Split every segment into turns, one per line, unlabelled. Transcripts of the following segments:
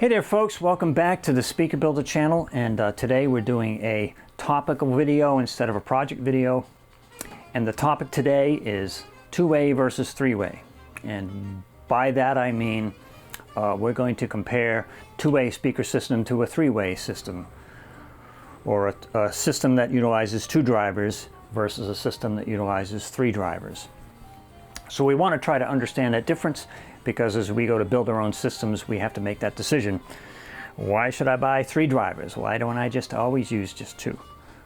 Hey there folks, welcome back to the Speaker Builder channel, and today we're doing a topical video instead of a project video. And the topic today is two-way versus three-way. And by that I mean we're going to compare two-way speaker system to a three-way system, or a system that utilizes two drivers versus a system that utilizes three drivers. So we want to try to understand that difference, because as we go to build our own systems, we have to make that decision. Why should I buy three drivers? Why don't I just always use just two?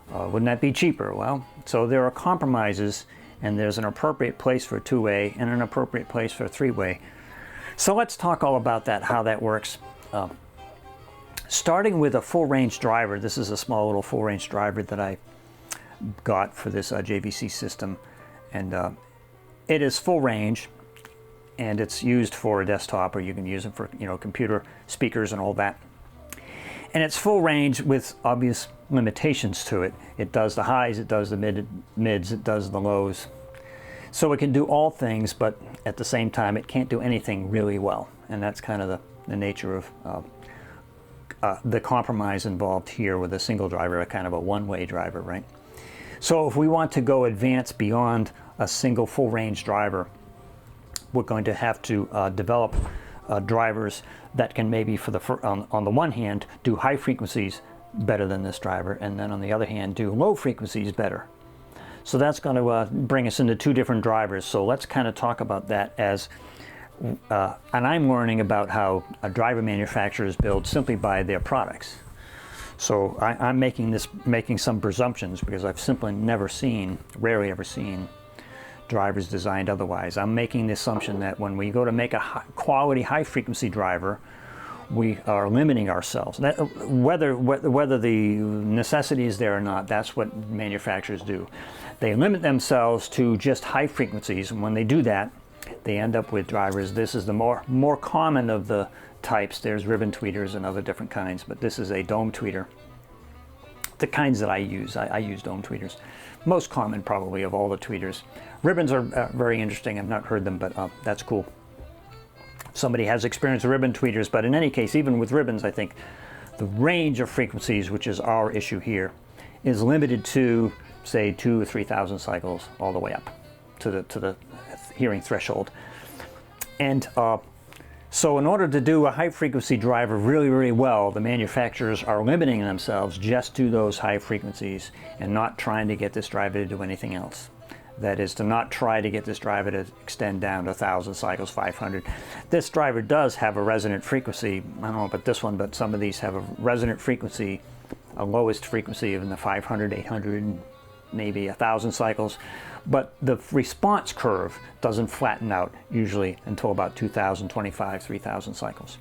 Wouldn't that be cheaper? Well, so there are compromises, and there's an appropriate place for a two-way and an appropriate place for a three-way. So let's talk all about that, how that works. Starting with a full-range driver, this is a small little full-range driver that I got for this JVC system, and it is full range. And it's used for a desktop, or you can use it for, computer speakers and all that. And it's full range with obvious limitations to it. It does the highs, it does the mids, it does the lows. So it can do all things, but at the same time, it can't do anything really well. And that's kind of the nature of the compromise involved here with a single driver, a kind of a one-way driver, right? So if we want to go advance beyond a single full range driver, we're going to have to develop drivers that can maybe, on the one hand, do high frequencies better than this driver, and then on the other hand, do low frequencies better. So that's going to bring us into two different drivers. So let's kind of talk about that as, and I'm learning about how driver manufacturers build simply by their products. So I'm making some presumptions, because I've simply rarely ever seen drivers designed otherwise. I'm making the assumption that when we go to make a quality high frequency driver, we are limiting ourselves. Whether the necessity is there or not, that's what manufacturers do. They limit themselves to just high frequencies, and when they do that, they end up with drivers. This is the more common of the types. There's ribbon tweeters and other different kinds, but this is a dome tweeter. The kinds that I use dome tweeters. Most common probably of all the tweeters. Ribbons are very interesting. I've not heard them, but that's cool. Somebody has experience with ribbon tweeters, but in any case, even with ribbons, I think the range of frequencies, which is our issue here, is limited to, say, 2,000 or 3,000 cycles all the way up to the hearing threshold. And so in order to do a high frequency driver really, really well, the manufacturers are limiting themselves just to those high frequencies and not trying to get this driver to do anything else. That is, to not try to get this driver to extend down to 1,000 cycles, 500. This driver does have a resonant frequency. I don't know about this one, but some of these have a resonant frequency, a lowest frequency in the 500, 800, maybe 1,000 cycles. But the response curve doesn't flatten out usually until about 2,025, 3,000 cycles.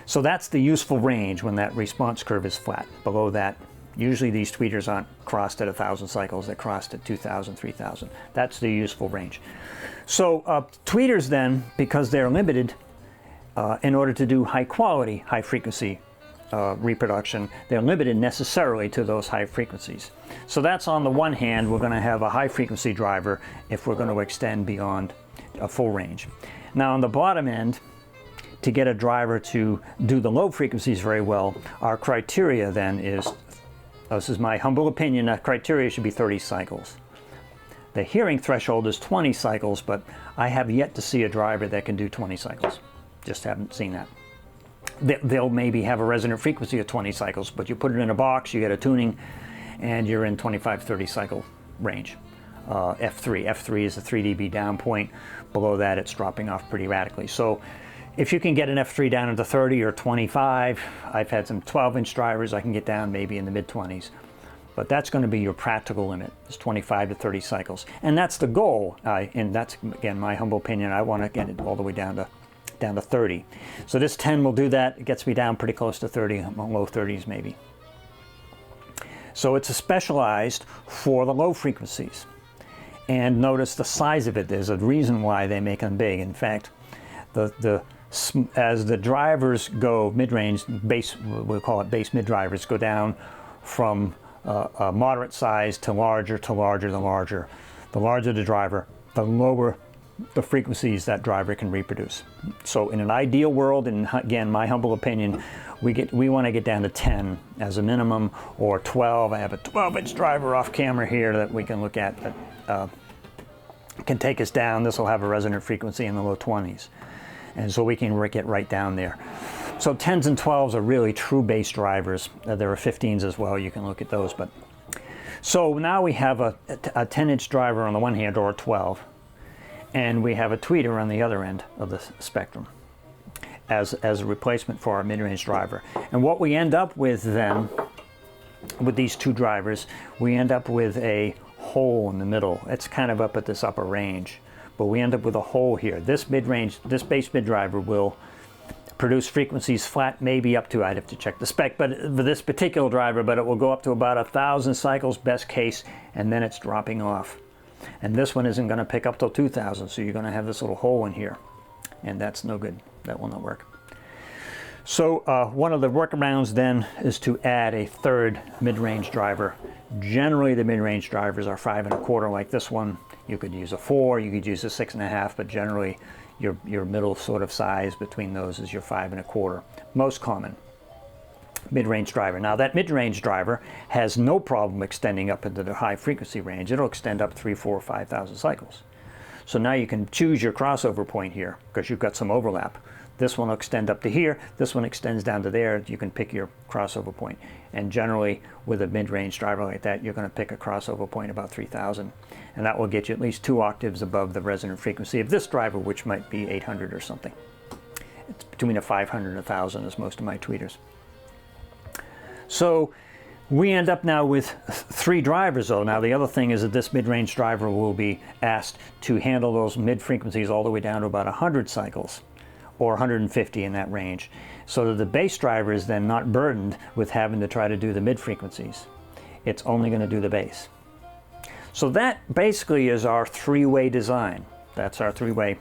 So that's the useful range, when that response curve is flat. Below that, usually these tweeters aren't crossed at 1,000 cycles, they're crossed at 2,000, 3,000. That's the useful range. So tweeters then, because they're limited, in order to do high quality, high frequency reproduction, they're limited necessarily to those high frequencies. So that's, on the one hand, we're going to have a high frequency driver if we're going to extend beyond a full range. Now on the bottom end, to get a driver to do the low frequencies very well, our criteria then is, this is my humble opinion, that criteria should be 30 cycles. The hearing threshold is 20 cycles, but I have yet to see a driver that can do 20 cycles. Just haven't seen that. They'll maybe have a resonant frequency of 20 cycles, but you put it in a box, you get a tuning, and you're in 25, 30 cycle range. F3 is a 3 dB down point. Below that, it's dropping off pretty radically. So if you can get an F3 down into 30 or 25, I've had some 12-inch drivers I can get down maybe in the mid-20s. But that's going to be your practical limit, is 25 to 30 cycles. And that's the goal, and that's, again, my humble opinion. I want to get it all the way down to 30. So this 10 will do that. It gets me down pretty close to 30, low 30s maybe. So it's specialized for the low frequencies. And notice the size of it. There's a reason why they make them big. In fact, as the drivers go mid-range, bass, we'll call it bass mid drivers, go down from a moderate size to larger to larger to larger. The larger the driver, the lower the frequencies that driver can reproduce. So in an ideal world, and again, my humble opinion, we want to get down to 10 as a minimum, or 12. I have a 12-inch driver off camera here that we can look at that can take us down. This will have a resonant frequency in the low 20s. And so we can get right down there. So 10s and 12s are really true bass drivers. There are 15s as well. You can look at those. But so now we have a 10-inch driver on the one hand, or a 12, and we have a tweeter on the other end of the spectrum as a replacement for our mid-range driver. And what we end up with then, with these two drivers, we end up with a hole in the middle. It's kind of up at this upper range, but we end up with a hole here. This mid-range, this bass mid driver will produce frequencies flat, maybe up to, I'd have to check the spec, but for this particular driver, but it will go up to about 1,000 cycles best case, and then it's dropping off. And this one isn't going to pick up till 2,000, so you're going to have this little hole in here, and that's no good. That will not work. So one of the workarounds then is to add a third mid-range driver. Generally, the mid-range drivers are 5 1/4 like this one. You could use a 4, you could use a 6 1/2, but generally your middle sort of size between those is your 5 1/4. Most common mid-range driver. Now that mid-range driver has no problem extending up into the high frequency range. It'll extend up 3, 4, 5,000 cycles. So now you can choose your crossover point here because you've got some overlap. This one will extend up to here, this one extends down to there. You can pick your crossover point. And generally with a mid-range driver like that, you're going to pick a crossover point about 3,000. And that will get you at least 2 octaves above the resonant frequency of this driver, which might be 800 or something. It's between a 500 and 1,000 is most of my tweeters. So we end up now with 3 drivers though. Now the other thing is that this mid-range driver will be asked to handle those mid-frequencies all the way down to about 100 cycles, or 150 in that range, so that the bass driver is then not burdened with having to try to do the mid-frequencies. It's only going to do the bass. So that basically is our 3-way design. That's our 3-way.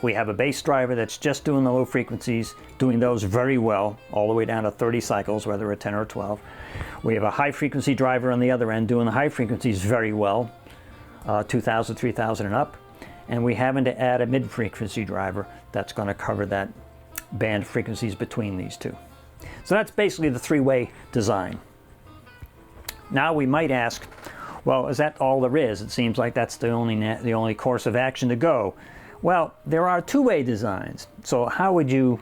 We have a bass driver that's just doing the low frequencies, doing those very well, all the way down to 30 cycles, whether a 10 or 12. We have a high frequency driver on the other end doing the high frequencies very well, 2,000, 3,000 and up. And we happen to add a mid-frequency driver that's going to cover that band frequencies between these two. So that's basically the 3-way design. Now we might ask, well, is that all there is? It seems like that's the only course of action to go. Well, there are 2-way designs. So how would you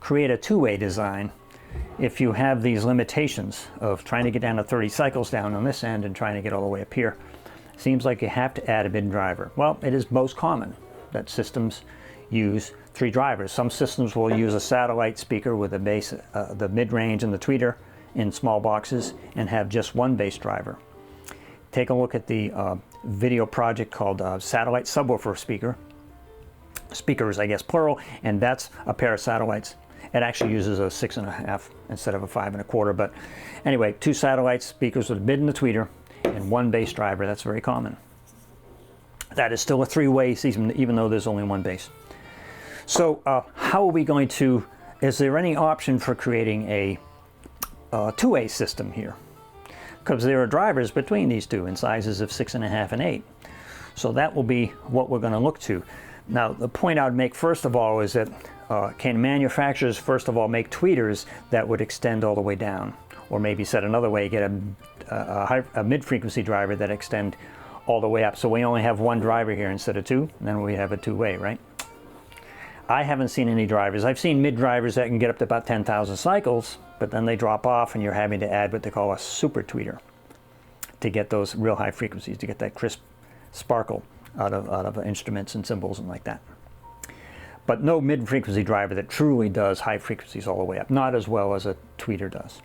create a 2-way design if you have these limitations of trying to get down to 30 cycles down on this end and trying to get all the way up here? Seems like you have to add a mid driver. Well, it is most common that systems use 3 drivers. Some systems will use a satellite speaker with a bass, the mid-range and the tweeter in small boxes, and have just one bass driver. Take a look at the video project called Satellite Subwoofer Speakers, I guess plural, and that's a pair of satellites. It actually uses a 6 1/2 instead of a 5 1/4. But anyway, 2 satellite speakers with a mid and a tweeter, and 1 bass driver. That's very common. That is still a 3-way, even though there's only 1 bass. So how are we going to, is there any option for creating a 2-way system here? Because there are drivers between these two in sizes of 6 1/2 and 8. So that will be what we're going to look to. Now the point I would make first of all is that can manufacturers first of all make tweeters that would extend all the way down? Or maybe said another way, get a mid-frequency driver that extend all the way up. So we only have 1 driver here instead of 2, and then we have a 2-way, right? I haven't seen any drivers. I've seen mid drivers that can get up to about 10,000 cycles, but then they drop off and you're having to add what they call a super tweeter to get those real high frequencies, to get that crisp sparkle out of instruments and cymbals and like that. But no mid-frequency driver that truly does high frequencies all the way up, not as well as a tweeter does.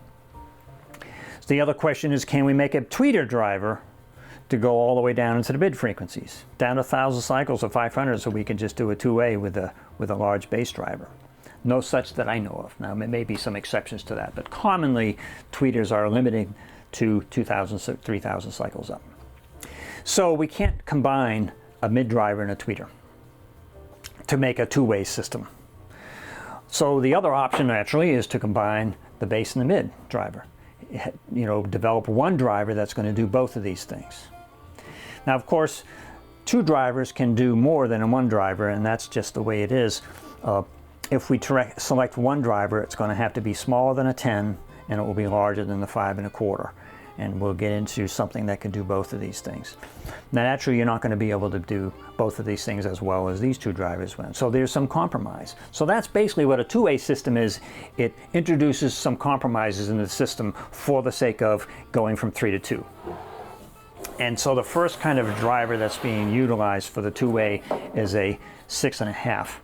So the other question is, can we make a tweeter driver to go all the way down into the mid frequencies, down to 1,000 cycles or 500, so we can just do a 2-way with a large bass driver? No such that I know of. Now there may be some exceptions to that, but commonly tweeters are limited to 2,000, 3,000 cycles up. So we can't combine a mid driver and a tweeter to make a 2-way system. So the other option naturally is to combine the bass and the mid driver. You know, develop 1 driver that's going to do both of these things. Now, of course, 2 drivers can do more than a 1 driver, and that's just the way it is. If we select 1 driver, it's going to have to be smaller than a 10, and it will be larger than the 5 1/4. And we'll get into something that can do both of these things. Now, naturally, you're not going to be able to do both of these things as well as these 2 drivers will. So there's some compromise. So that's basically what a 2-way system is. It introduces some compromises in the system for the sake of going from 3 to 2. And so the first kind of driver that's being utilized for the 2-way is a 6.5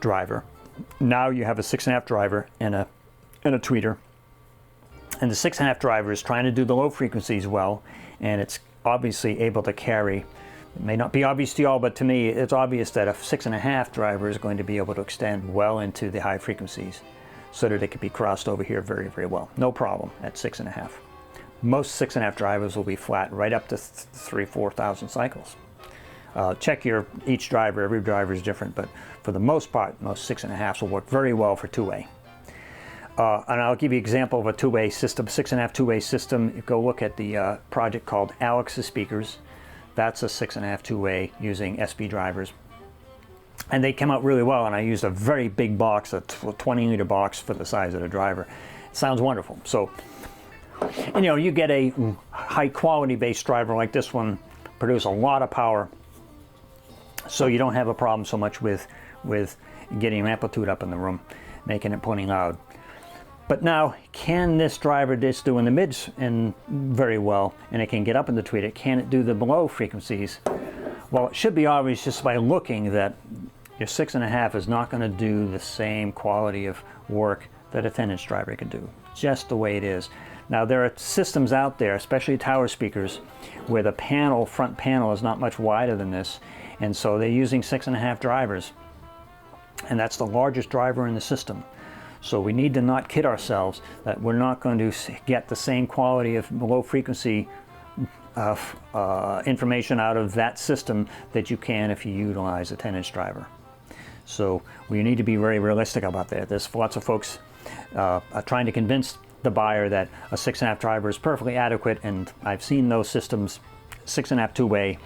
driver. Now you have a 6.5 driver and a tweeter. And the 6.5 driver is trying to do the low frequencies well, and it's obviously able to carry. It may not be obvious to y'all, but to me, it's obvious that a 6.5 driver is going to be able to extend well into the high frequencies so that it can be crossed over here very, very well. No problem at 6.5. Most 6.5 drivers will be flat right up to 3,000-4,000 cycles. Check each driver. Every driver is different, but for the most part, most 6.5s will work very well for 2-way. And I'll give you an example of a 2-way system, 6.5 2-way system. You go look at the project called Alex's Speakers. That's a 6.5 2-way using SB drivers. And they came out really well, and I used a very big box, a 20-liter box for the size of the driver. It sounds wonderful. So, you know, you get a high-quality bass driver like this one, produce a lot of power, so you don't have a problem so much with getting amplitude up in the room, making it plenty loud. But now, can this driver just do in the mids and very well, and it can get up in the tweeter? Can it do the below frequencies? Well, it should be obvious just by looking that your 6.5 is not going to do the same quality of work that a 10-inch driver can do. Just the way it is. Now, there are systems out there, especially tower speakers, where the front panel is not much wider than this, and so they're using 6.5 drivers, and that's the largest driver in the system. So we need to not kid ourselves that we're not going to get the same quality of low frequency information out of that system that you can if you utilize a 10-inch driver. So we need to be very realistic about that. There's lots of folks trying to convince the buyer that a 6.5 driver is perfectly adequate, and I've seen those systems, 6.5 2-way.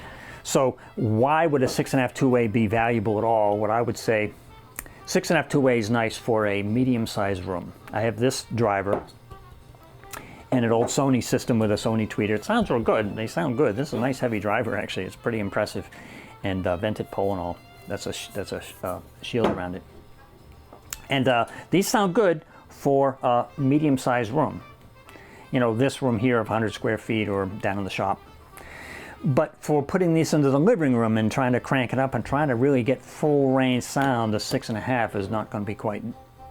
So why would a 6.5 2-way be valuable at all? What I would say, 6.5 2-way is nice for a medium-sized room. I have this driver and an old Sony system with a Sony tweeter. It sounds real good. They sound good. This is a nice heavy driver, actually. It's pretty impressive, and vented pole and all. That's a shield around it. And these sound good for a medium-sized room. You know, this room here of 100 square feet or down in the shop. But for putting these into the living room and trying to crank it up and trying to really get full range sound, the 6.5 is not going to be quite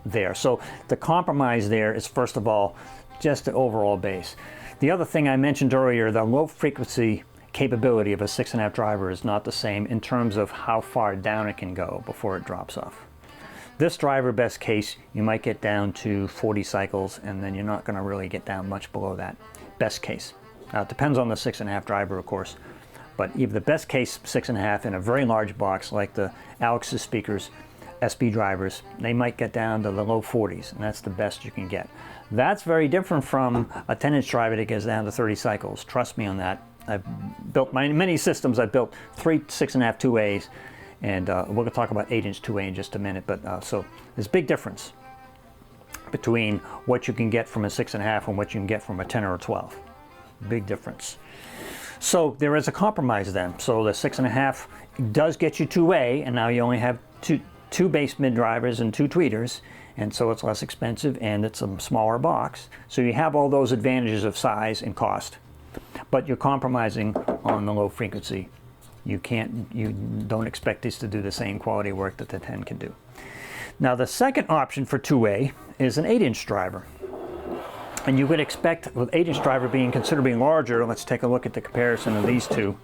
there. So the compromise there is, first of all, just the overall bass. The other thing I mentioned earlier, the low frequency capability of a 6.5 driver is not the same in terms of how far down it can go before it drops off. This driver, best case, you might get down to 40 cycles, and then you're not going to really get down much below that, best case. Now, it depends on the 6.5 driver, of course, but even the best case 6.5 in a very large box like the Alex's Speakers SB drivers, they might get down to the low 40s, and that's the best you can get. That's very different from a 10-inch driver that gets down to 30 cycles. Trust me on that. I've built many systems. I've built 3 6.5 2-ways, and we're going to talk about 8-inch 2-way in just a minute. But so there's a big difference between what you can get from a 6.5 and what you can get from a 10 or a 12. Big difference. So there is a compromise then. So the 6.5 does get you 2-way, and now you only have two bass mid drivers and 2 tweeters, and so it's less expensive and it's a smaller box. So you have all those advantages of size and cost, but you're compromising on the low frequency. You don't expect this to do the same quality work that the 10 can do. Now the second option for 2-way is an 8-inch driver. And you would expect, with 8-inch driver being considerably larger, let's take a look at the comparison of these two.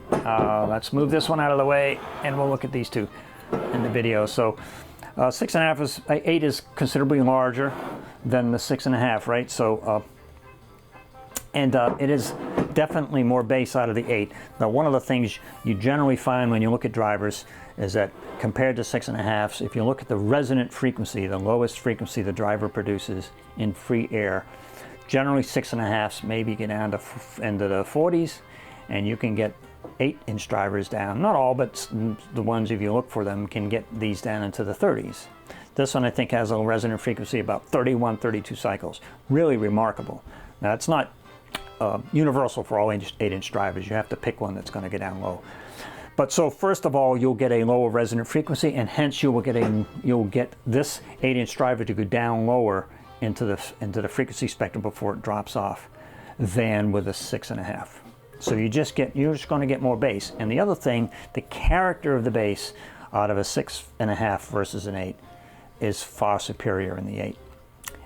Let's move this one out of the way, and we'll look at these two in the video. So 6.5 is, 8 is considerably larger than the 6.5, right? So, it is definitely more bass out of the 8. Now, one of the things you generally find when you look at drivers is that compared to 6.5s, if you look at the resonant frequency, the lowest frequency the driver produces in free air, generally 6.5s maybe get down to into the 40s, and you can get 8-inch drivers down. Not all, but the ones, if you look for them, can get these down into the 30s. This one I think has a resonant frequency about 31, 32 cycles. Really remarkable. Now it's not universal for all 8-inch drivers. You have to pick one that's going to get down low. But so first of all, you'll get a lower resonant frequency, and hence you'll get this 8-inch driver to go down lower into the frequency spectrum before it drops off than with a 6.5. So you're just going to get more bass. And the other thing, the character of the bass out of a 6.5 versus an 8 is far superior in the 8.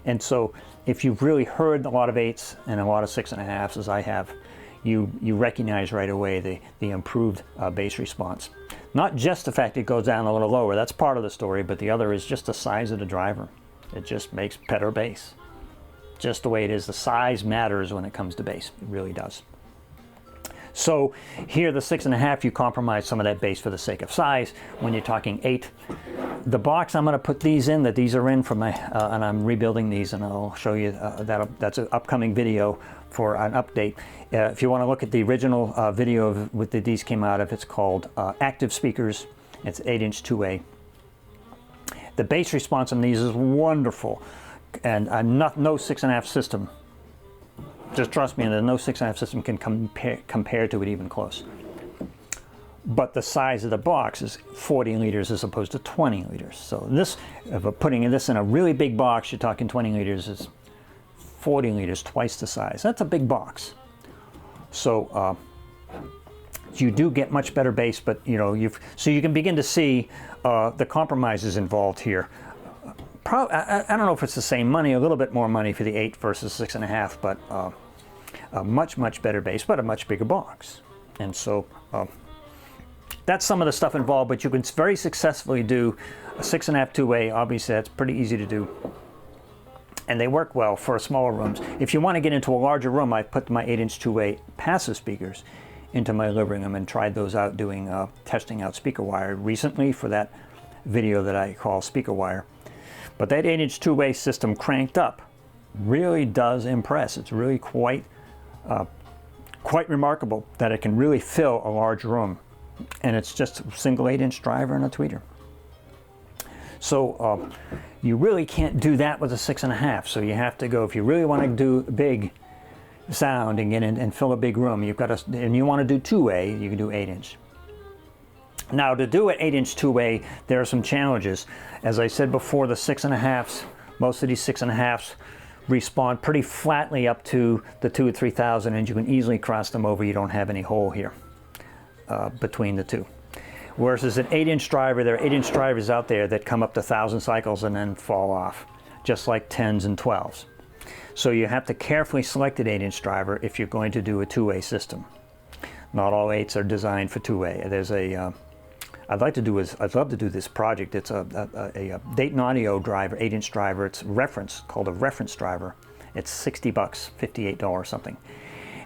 And so if you've really heard a lot of 8s and a lot of 6.5s, as I have, you recognize right away the improved bass response. Not just the fact it goes down a little lower, that's part of the story, but the other is just the size of the driver. It just makes better bass. Just the way it is. The size matters when it comes to bass. It really does. So here, the 6.5, you compromise some of that bass for the sake of size. When you're talking 8, the box I'm going to put these in, these are in for my, and I'm rebuilding these, and I'll show you that's an upcoming video for an update. If you want to look at the original video of what these came out of, it's called Active Speakers. It's 8-inch 2A. The bass response on these is wonderful, and no 6.5 system. Just trust me, no 6.5 system can compare to it even close. But the size of the box is 40 liters as opposed to 20 liters. So this, if we're putting this in a really big box, you're talking 20 liters is 40 liters, twice the size. That's a big box. So you do get much better bass, but so you can begin to see the compromises involved here. I don't know if it's the same money, a little bit more money for the 8 versus 6.5, but a much better bass, but a much bigger box. And so that's some of the stuff involved, but you can very successfully do a 6.5 2A. Obviously, that's pretty easy to do. And they work well for smaller rooms. If you want to get into a larger room, I put my 8-inch 2A passive speakers into my living room and tried those out doing testing out speaker wire recently for that video that I call Speaker Wire. But that 8-inch 2-way system cranked up really does impress. It's really quite remarkable that it can really fill a large room. And it's just a single 8-inch driver and a tweeter. So you really can't do that with a 6.5. So you have to go, if you really want to do big sound and get in and fill a big room, you've got to, and you want to do 2-way, you can do 8-inch. Now, to do an 8-inch 2-way, there are some challenges. As I said before, the 6.5s, most of these 6.5s respond pretty flatly up to the 2 or 3,000, and you can easily cross them over. You don't have any hole here between the two. Whereas an 8-inch driver, there are 8-inch drivers out there that come up to 1,000 cycles and then fall off, just like 10s and 12s. So you have to carefully select an 8-inch driver if you're going to do a 2-way system. Not all 8s are designed for 2-way. There's a I'd love to do this project. It's a Dayton Audio driver, 8-inch driver. It's called a reference driver. It's $60, $58 something.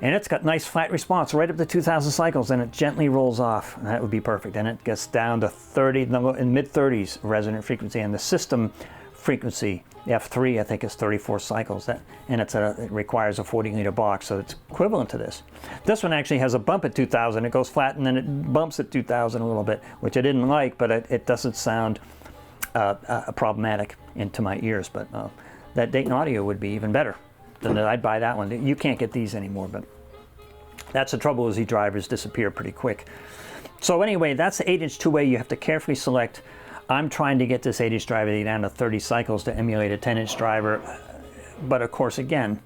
And it's got nice flat response right up to 2,000 cycles, and it gently rolls off. And that would be perfect. And it gets down to 30, in mid-30s resonant frequency. And the system frequency, the F3, I think is 34 cycles. And it requires a 40-liter box, so it's equivalent to this. This one actually has a bump at 2,000. It goes flat, and then it bumps at 2,000 a little bit, which I didn't like, but it doesn't sound problematic into my ears. But that Dayton Audio would be even better. Then I'd buy that one. You can't get these anymore, but that's the trouble, is these drivers disappear pretty quick. So anyway, that's the 8-inch 2-way. You have to carefully select. I'm trying to get this 8-inch driver down to 30 cycles to emulate a 10-inch driver. But of course, again,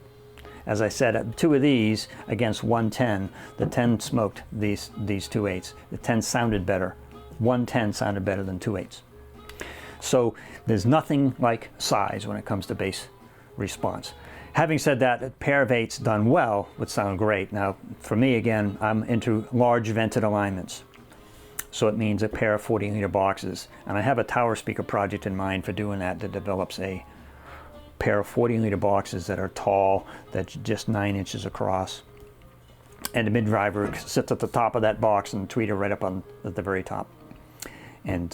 as I said, 2 of these against 110. The 10 smoked these 2 8s. The 10 sounded better. 110 sounded better than 2 8s. So there's nothing like size when it comes to bass response. Having said that, a pair of 8s done well would sound great. Now, for me, again, I'm into large vented alignments. So it means a pair of 40-liter boxes. And I have a tower speaker project in mind for doing that develops a pair of 40-liter boxes that are tall, that's just 9 inches across. And the mid-driver sits at the top of that box and the tweeter right up at the very top. And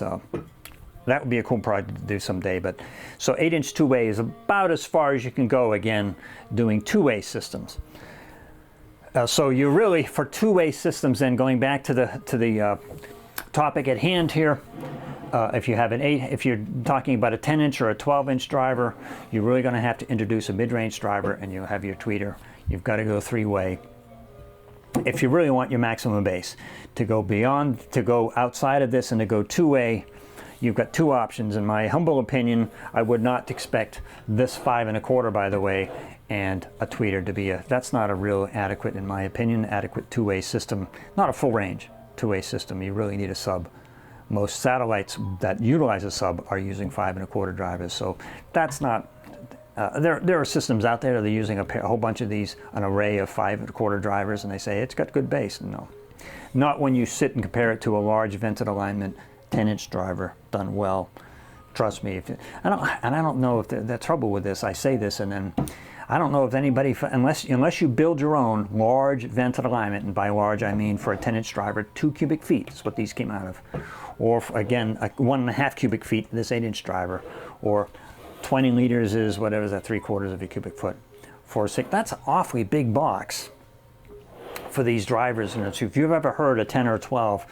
that would be a cool project to do someday. But so 8-inch 2-way is about as far as you can go, again, doing 2-way systems. So you really, for two-way systems, then going back to the topic at hand here, if you have if you're talking about a 10-inch or a 12-inch driver, you're really going to have to introduce a mid-range driver, and you'll have your tweeter. You've got to go three-way. If you really want your maximum bass, to go outside of this and to go two-way, you've got two options. In my humble opinion, I would not expect this 5 1/4, by the way, and a tweeter to be that's not a real adequate, in my opinion, adequate two-way system, not a full range two-way system. You really need a sub. Most satellites that utilize a sub are using 5 1/4 drivers, so that's not, there are systems out there that are using a whole bunch of these, an array of 5 1/4 drivers, and they say it's got good bass. No, not when you sit and compare it to a large vented alignment 10-inch driver done well. Trust me. I don't know if the trouble with this, I say this and then I don't know if anybody, unless you build your own large vented alignment, and by large I mean for a 10-inch driver, 2 cubic feet is what these came out of, or again 1.5 cubic feet this 8-inch driver, or 20 liters is whatever is that, 3/4 of a cubic foot. For 6, that's an awfully big box for these drivers. And if you've ever heard a 10 or 12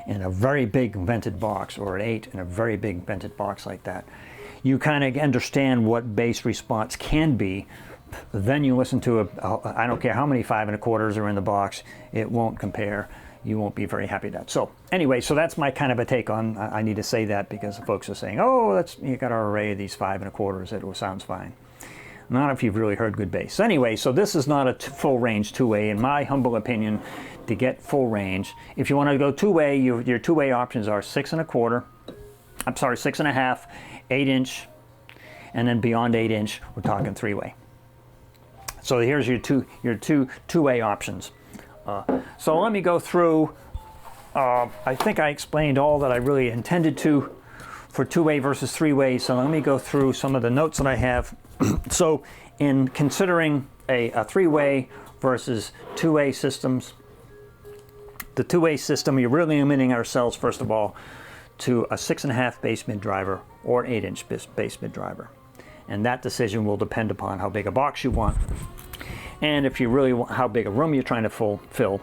in a very big vented box, or an 8 in a very big vented box like that, you kind of understand what bass response can be. Then you listen to I don't care how many 5 1/4s are in the box, it won't compare. You won't be very happy with that. So anyway, so that's my kind of a take on, I need to say that because folks are saying, oh, you got our array of these 5 1/4s, it sounds fine. Not if you've really heard good bass. Anyway, so this is not a full range two-way, in my humble opinion. To get full range, if you want to go two-way, your two-way options are 6 1/4, 6 1/2, 8-inch, and then beyond 8-inch, we're talking three-way. So here's your two-way options. So let me go through. I think I explained all that I really intended to for two-way versus three-way. So let me go through some of the notes that I have. So in considering a three-way versus two-way systems, the two-way system, you're really limiting ourselves, first of all, to a 6 1/2 bass mid driver or 8-inch bass mid driver. And that decision will depend upon how big a box you want, and if you really want, how big a room you're trying to fill,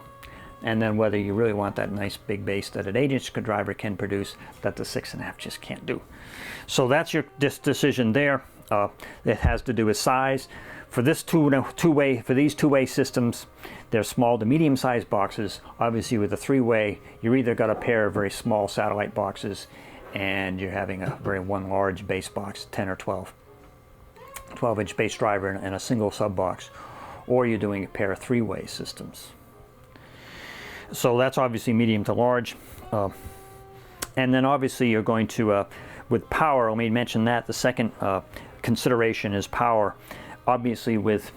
and then whether you really want that nice big bass that an 8-inch driver can produce that the 6 1/2 just can't do. So that's your decision there. It has to do with size. For this for these two-way systems, they're small to medium-sized boxes. Obviously, with a three-way, you're either got a pair of very small satellite boxes, and you're having one large bass box, 10 or 12-inch bass driver and a single sub box, or you're doing a pair of three-way systems. So that's obviously medium to large. And then obviously you're going to, with power, let me mention that the second consideration is power. Obviously with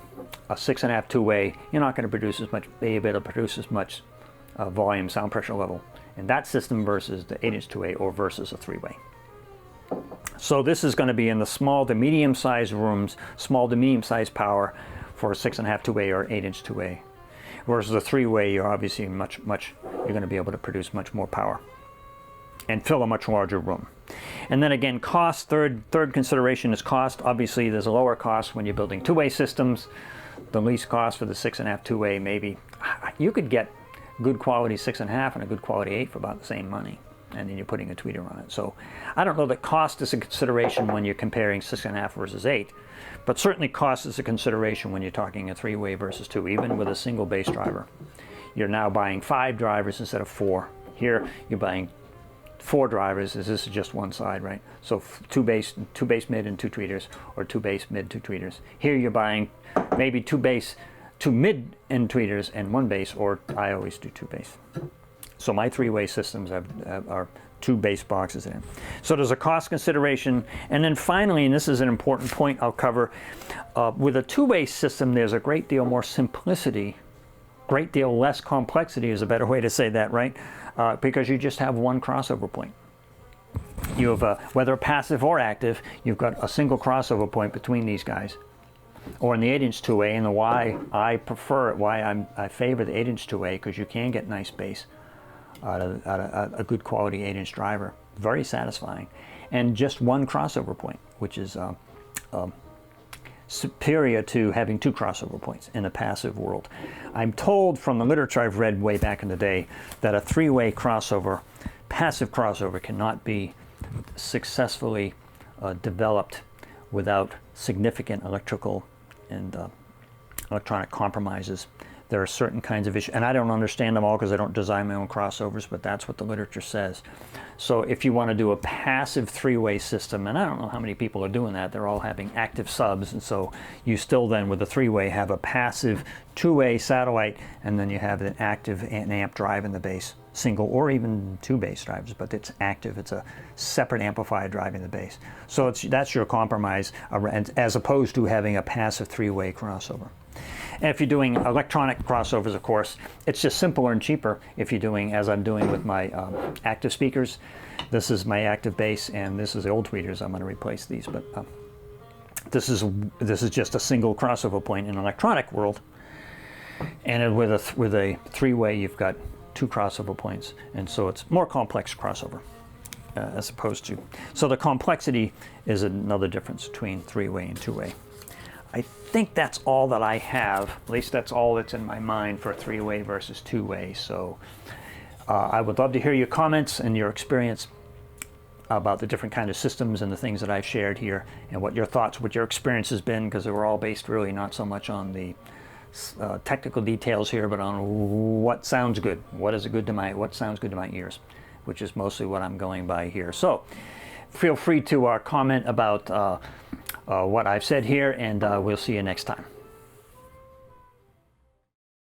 a 6 1/2 two-way, you're not going to be able to produce as much volume, sound pressure level in that system versus the 8-inch two-way or versus a three-way. So this is going to be in the small to medium-sized rooms, small to medium-sized power for a 6 1/2 two-way or 8-inch two-way. Versus a three-way, you're obviously you're going to be able to produce much more power and fill a much larger room. And then again, cost, third consideration is cost. Obviously there's a lower cost when you're building two-way systems. The least cost for the 6 1/2 two-way, maybe you could get good quality 6 1/2 and a good quality 8 for about the same money, and then you're putting a tweeter on it. So I don't know that cost is a consideration when you're comparing 6 1/2 versus 8, but certainly cost is a consideration when you're talking a three-way versus two, even with a single bass driver. You're now buying 5 drivers instead of 4. Here you're buying 4 drivers, as this is just one side, right? So two bass mid and 2 tweeters, or 2 bass mid, 2 tweeters. Here you're buying maybe 2 mid and tweeters and 1 bass, or I always do 2 bass. So my three-way systems are 2 bass boxes in it. So there's a cost consideration. And then finally, and this is an important point I'll cover, with a two-way system, there's a great deal more simplicity, great deal less complexity is a better way to say that, right? Because you just have one crossover point. You have, whether passive or active, you've got a single crossover point between these guys. Or in the 8-inch two-way, and why I prefer it, why I favor the 8-inch two-way, because you can get nice bass out of a good quality 8-inch driver. Very satisfying. And just one crossover point, which is superior to having two crossover points in a passive world. I'm told from the literature I've read way back in the day that a three-way crossover, passive crossover, cannot be successfully developed without significant electrical and electronic compromises. There are certain kinds of issues, and I don't understand them all because I don't design my own crossovers, but that's what the literature says. So if you want to do a passive three-way system, and I don't know how many people are doing that, they're all having active subs, and so you still then with a three-way have a passive two-way satellite, and then you have an active amp drive in the base, single or even two bass drives, but it's active. It's a separate amplifier driving the bass. So that's your compromise, as opposed to having a passive three-way crossover. And if you're doing electronic crossovers, of course, it's just simpler and cheaper if you're doing, as I'm doing with my active speakers. This is my active bass, and this is the old tweeters. I'm going to replace these, but this is just a single crossover point in an electronic world. And with a three-way, you've got two crossover points, and so it's more complex crossover as opposed to. So the complexity is another difference between three-way and two-way. I think that's all that I have. At least that's all that's in my mind for three-way versus two-way. So I would love to hear your comments and your experience about the different kind of systems and the things that I've shared here, and what your thoughts, what your experience has been, because they were all based really not so much on the technical details here, but on what sounds good, what sounds good to my ears, which is mostly what I'm going by here. So feel free to comment about what I've said here, and we'll see you next time.